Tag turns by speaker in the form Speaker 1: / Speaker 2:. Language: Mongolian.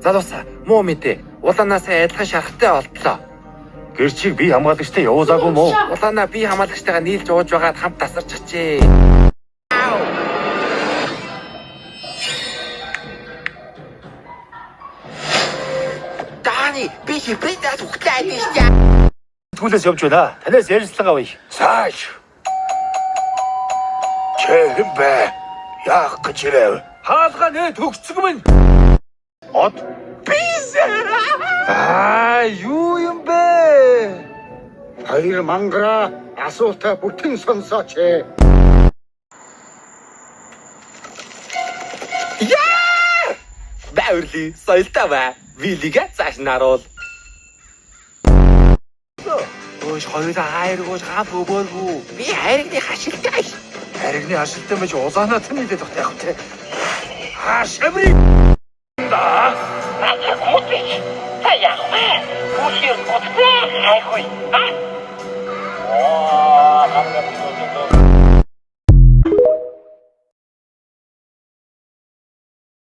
Speaker 1: Залуусаа муу мэдээ. Улаанаасаа адилхан шарахтай болтлоо.
Speaker 2: Гэрчийг би хамгаалагчтай явуулаагүй мó.
Speaker 1: Улаанаа би хамгаалагчтайгаа нийлж ууж байгаад хамт тасарчихжээ. Дани, би хипридас ухтаад ийшээ.
Speaker 2: Түлээс явж байна. Танаас ярьцлага авъя.
Speaker 3: Цааш. Чэхэн бэ? Яах гэж ирэв?
Speaker 2: Хаалга нэ төгсөг минь.
Speaker 3: Од
Speaker 2: Юу юм бэ?
Speaker 3: хоёр мангара асуултаа бүтэн сонсооч.
Speaker 1: Баурли, соёлтой бай. Вилигээ цааш наруул. Өөш хоёулаа хайргуул гам өгөөргүү. Би хайргны хашилтай.
Speaker 2: Харигны ашигтай байж улаанаа тань идэх байх те. Шаври.
Speaker 4: Та яах вэ? Бүхий утгаа хайх вэ?